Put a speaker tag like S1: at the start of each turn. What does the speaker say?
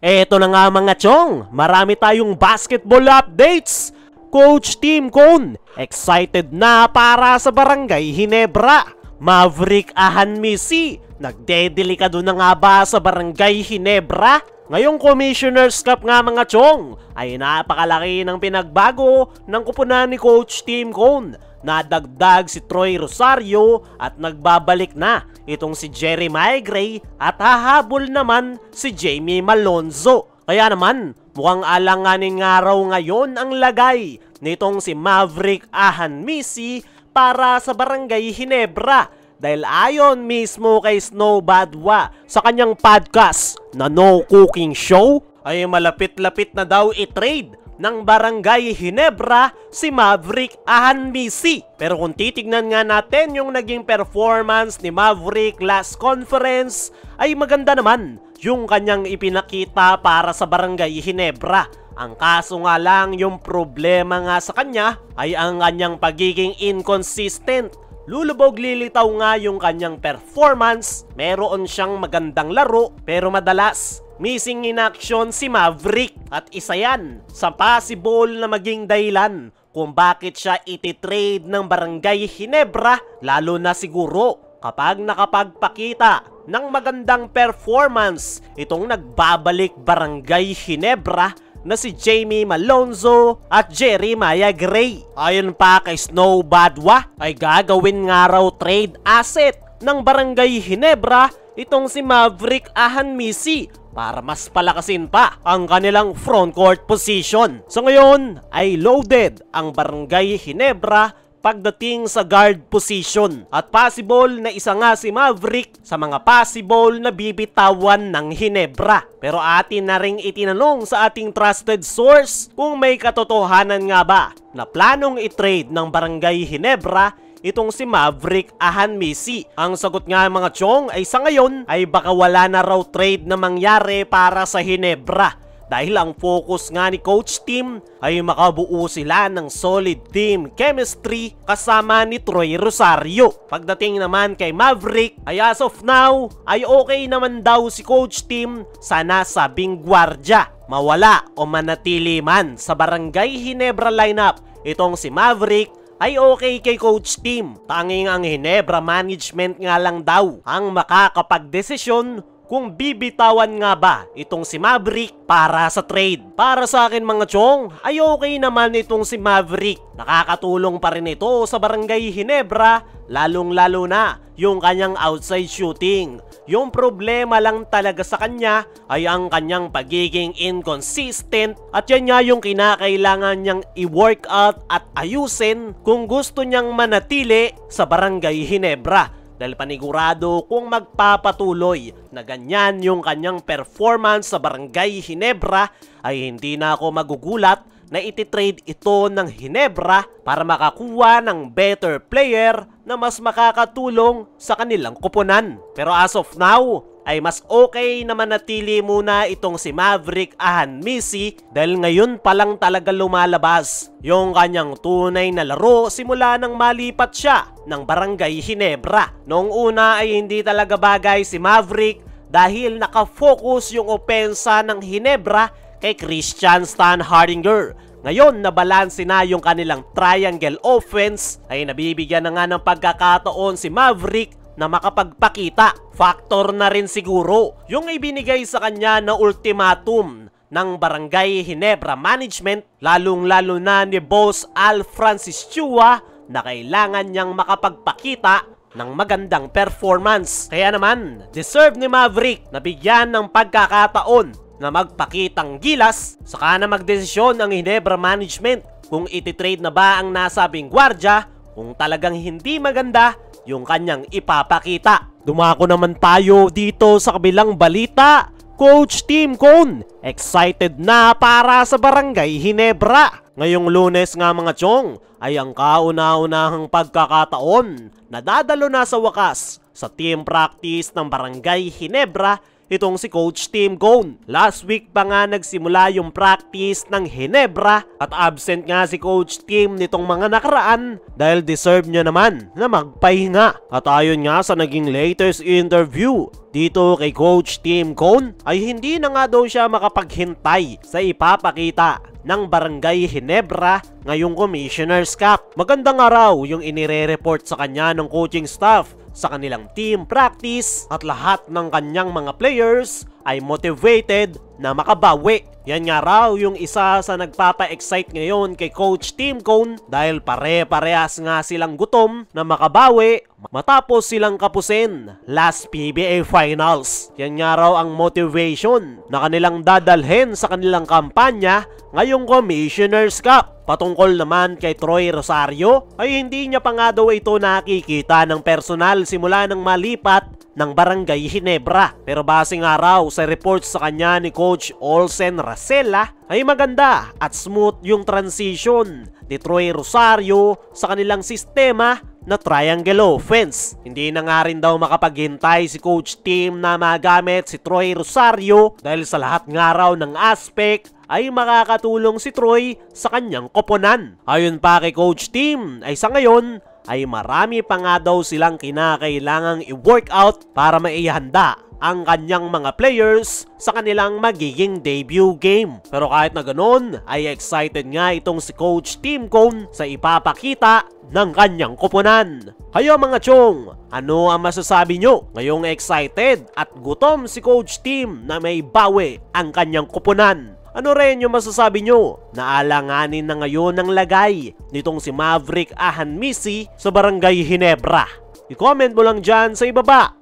S1: Eto na nga mga chong, marami tayong basketball updates. Coach Tim Cone, excited na para sa Barangay Ginebra. Maverick Ahanmisi, nagdedelikado na nga ba sa Barangay Ginebra? Ngayong Commissioner's Cup nga mga chong, ay napakalaki ng pinagbago ng kupunan ni Coach Tim Cone. Nadagdag si Troy Rosario at nagbabalik na itong si Jeremiah Gray at hahabol naman si Jamie Malonzo. Kaya naman, mukhang alanganin nga raw ngayon ang lagay nitong si Maverick Ahanmisi para sa Barangay Ginebra. Dahil ayon mismo kay Snow Badwa sa kanyang podcast na No Cooking Show, ay malapit-lapit na daw i-trade ng Barangay Ginebra si Maverick Ahanmisi. Pero kung titignan nga natin yung naging performance ni Maverick last conference, ay maganda naman yung kanyang ipinakita para sa Barangay Ginebra. Ang kaso nga lang, yung problema nga sa kanya ay ang kanyang pagiging inconsistent. Lulubog lilitaw nga yung kanyang performance, meron siyang magandang laro pero madalas missing in action si Maverick. At isa yan sa possible na maging dahilan kung bakit siya ititrade ng Barangay Ginebra, lalo na siguro kapag nakapagpakita ng magandang performance itong nagbabalik Barangay Ginebra na si Jamie Malonzo at Jeremiah Gray. Ayon pa kay Snow Badwa, ay gagawin nga raw trade asset ng Barangay Ginebra itong si Maverick Ahanmisi para mas palakasin pa ang kanilang frontcourt position. So ngayon ay loaded ang Barangay Ginebra pagdating sa guard position. At possible na isa nga si Maverick sa mga possible na bibitawan ng Ginebra. Pero atin na ring itinanong sa ating trusted source kung may katotohanan nga ba na planong i-trade ng Barangay Ginebra itong si Maverick Ahanmisi. Ang sagot nga mga chong ay sa ngayon ay baka wala na raw trade na mangyari para sa Ginebra. Dahil ang focus nga ni Coach Tim ay makabuo sila ng solid team chemistry kasama ni Troy Rosario. Pagdating naman kay Maverick ay as of now ay okay naman daw si Coach Tim sa nasabing gwardya. Mawala o manatili man sa Barangay Ginebra lineup itong si Maverick ay okay kay Coach Tim. Tanging ang Ginebra management nga lang daw ang makakapagdesisyon kung bibitawan nga ba itong si Maverick para sa trade. Para sa akin mga chong, ay okay naman itong si Maverick. Nakakatulong pa rin ito sa Barangay Ginebra, lalong-lalo na yung kanyang outside shooting. Yung problema lang talaga sa kanya ay ang kanyang pagiging inconsistent, at yan nga yung kinakailangan niyang i-workout at ayusin kung gusto niyang manatili sa Barangay Ginebra. Dahil panigurado kung magpapatuloy na ganyan yung kanyang performance sa Barangay Ginebra, ay hindi na ako magugulat na ititrade ito ng Ginebra para makakuha ng better player na mas makakatulong sa kanilang kupunan. Pero as of now, ay mas okay na manatili muna itong si Maverick Ahanmisi dahil ngayon pa lang talaga lumalabas yung kanyang tunay na laro simula nang malipat siya ng Barangay Ginebra. Noong una ay hindi talaga bagay si Maverick dahil nakafocus yung opensa ng Ginebra kay Christian Stan Hardinger. Ngayon nabalanse na yung kanilang triangle offense, ay nabibigyan na nga ng pagkakataon si Maverick na makapagpakita. Factor na rin siguro yung ibinigay sa kanya na ultimatum ng Barangay Ginebra management, lalong-lalo na ni Boss Al Francis Chua, na kailangan niyang makapagpakita ng magandang performance. Kaya naman, deserve ni Maverick na bigyan ng pagkakataon na magpakitang gilas, saka na magdesisyon ang Ginebra management kung ititrade na ba ang nasabing gwardya kung talagang hindi maganda yung kanyang ipapakita. Dumako naman tayo dito sa kabilang balita. Coach Tim Cone, excited na para sa Barangay Ginebra. Ngayong Lunes nga mga chong, ay ang kauna-unahang pagkakataon na dadalo na sa wakas sa team practice ng Barangay Ginebra itong si Coach Tim Cone. Last week pa nga nagsimula yung practice ng Ginebra at absent nga si Coach Tim nitong mga nakaraan dahil deserve niya naman na magpahinga. At ayon nga sa naging latest interview dito kay Coach Tim Cone ay hindi na nga daw siya makapaghintay sa ipapakita ng Barangay Ginebra ngayong Commissioner's Cup. Magandang araw yung inire-report sa kanya ng coaching staff sa kanilang team practice at lahat ng kanyang mga players ay motivated na makabawi. Yan nga raw yung isa sa nagpapa-excite ngayon kay Coach Tim Cone dahil pare-parehas nga silang gutom na makabawi matapos silang kapusin last PBA Finals. Yan nga raw ang motivation na kanilang dadalhin sa kanilang kampanya ngayong Commissioner's Cup. Patungkol naman kay Troy Rosario ay hindi niya pa nga daw ito nakikita ng personal simula ng malipat ng Barangay Ginebra. Pero base nga raw sa reports sa kanya ni Coach Olsen Racela ay maganda at smooth yung transition ni Troy Rosario sa kanilang sistema na triangle offense. Hindi na nga rin daw makapaghintay si Coach Tim na magamit si Troy Rosario dahil sa lahat nga raw ng aspect ay makakatulong si Troy sa kanyang koponan. Ayon pa kay Coach Tim ay sa ngayon ay marami pa nga daw silang kinakailangang i-workout para maihanda ang kanyang mga players sa kanilang magiging debut game. Pero kahit na ganun ay excited nga itong si Coach Tim Cone sa ipapakita ng kanyang koponan. Kayo mga chong, ano ang masasabi nyo? Ngayong excited at gutom si Coach Tim na may bawi ang kanyang koponan. Ano rin yung masasabi nyo? Naalanganin na ngayon ang lagay nitong si Maverick Ahanmisi sa Barangay Ginebra. I-comment mo lang dyan sa ibaba.